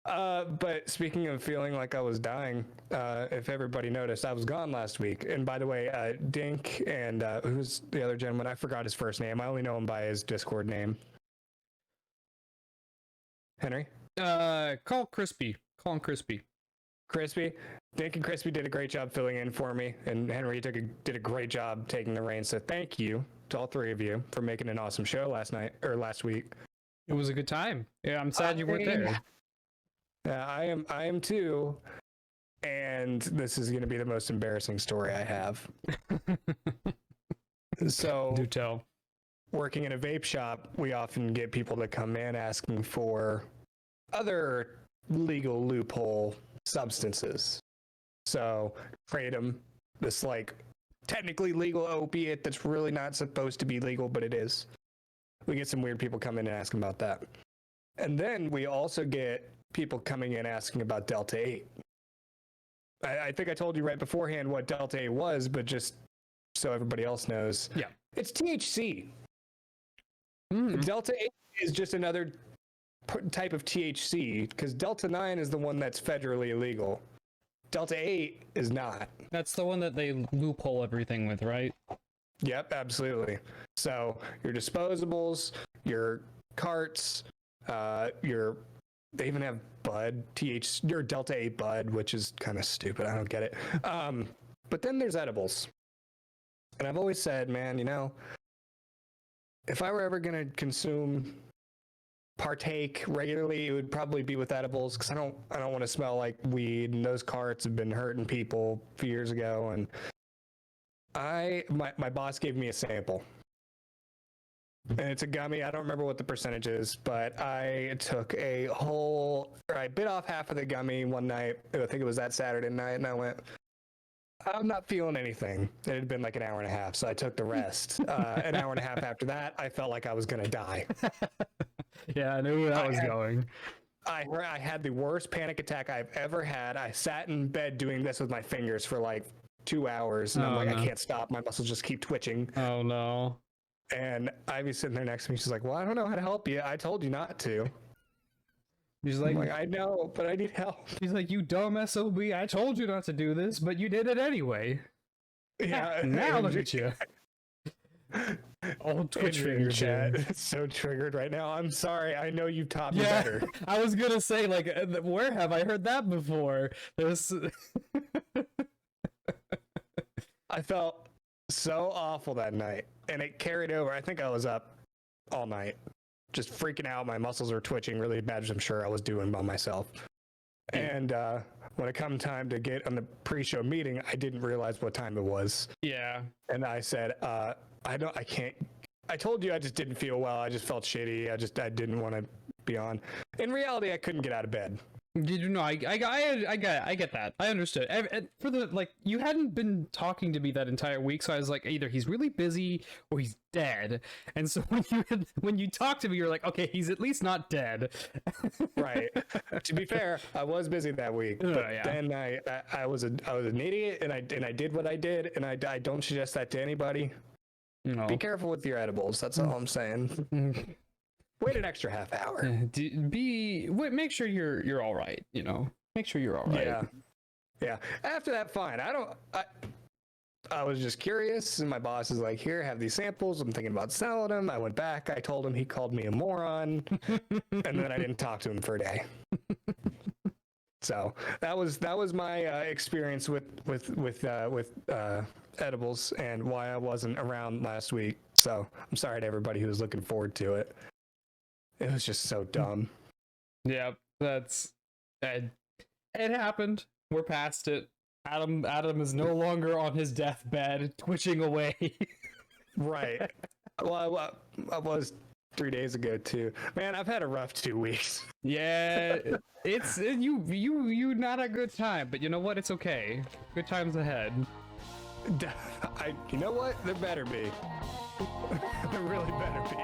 But speaking of feeling like I was dying, if everybody noticed, I was gone last week. And by the way, Dink and who's the other gentleman? I forgot his first name. I only know him by his Discord name. Henry? Call Crispy. Call him Crispy. Crispy? Dink and Crispy did a great job filling in for me, and Henry did a great job taking the reins. So thank you to all three of you for making an awesome show last week. It was a good time. Yeah, I'm sad you weren't there. Yeah, I am too. And this is going to be the most embarrassing story I have. So, do tell. Working in a vape shop, we often get people that come in asking for other legal loophole substances. So, kratom, this like technically legal opiate that's really not supposed to be legal, but it is. We get some weird people come in and asking about that. And then we also get people coming in asking about Delta 8. I think I told you right beforehand what Delta 8 was, but just so everybody else knows. Yeah. It's THC. Mm. Delta 8 is just another type of THC, because Delta 9 is the one that's federally illegal. Delta 8 is not. That's the one that they loophole everything with, right? Yep, absolutely. So your disposables, your carts, they even have bud, your Delta 8 bud, which is kind of stupid. I don't get it. But then there's edibles. And I've always said, man, if I were ever going to partake regularly, it would probably be with edibles, because I don't want to smell like weed, and those carts have been hurting people a few years ago. And my boss gave me a sample. And it's a gummy. I don't remember what the percentage is, but I bit off half of the gummy one night. I think it was that Saturday night, and I went, I'm not feeling anything. It had been like an hour and a half, so I took the rest. An hour and a half after that, I felt like I was going to die. Yeah, I knew where that was going. I had the worst panic attack I've ever had. I sat in bed doing this with my fingers for like 2 hours, and I'm like, no. I can't stop. My muscles just keep twitching. Oh, no. And Ivy's sitting there next to me. She's like, well, I don't know how to help you. I told you not to. She's like, I know, but I need help. She's like, you dumb SOB. I told you not to do this, but you did it anyway. Yeah. Now look at you. Old Twitch finger chat. It's so triggered right now. I'm sorry. I know you've taught me better. I was going to say, like, where have I heard that before? I felt so awful that night, and it carried over. I think I was up all night, just freaking out. My muscles were twitching really bad, as I'm sure I was doing by myself. And when it come time to get on the pre-show meeting, I didn't realize what time it was. Yeah. And I said, I can't. I told you I just didn't feel well. I just felt shitty. I didn't want to be on. In reality, I couldn't get out of bed. Did you know? I get that. I understood. For the you hadn't been talking to me that entire week, so I was like, either he's really busy or he's dead. And so when you talked to me, you're like, okay, he's at least not dead. Right. To be fair, I was busy that week, but then I was an idiot, and I did what I did, and I don't suggest that to anybody. No. Be careful with your edibles. That's all I'm saying. Wait an extra half hour. Make sure you're all right. Make sure you're all right. Yeah. After that, fine. I was just curious, and my boss is like, "Here, have these samples. I'm thinking about selling them." I went back. I told him. He called me a moron, and then I didn't talk to him for a day. So that was my experience with edibles, and why I wasn't around last week. So I'm sorry to everybody who was looking forward to it. It was just so dumb. Yeah, that's it. It happened. We're past it. Adam is no longer on his deathbed, twitching away. Right. Well, I was 3 days ago too. Man, I've had a rough 2 weeks. Yeah, it's you not a good time, but you know what? It's okay. Good times ahead. You know what? There better be. There really better be.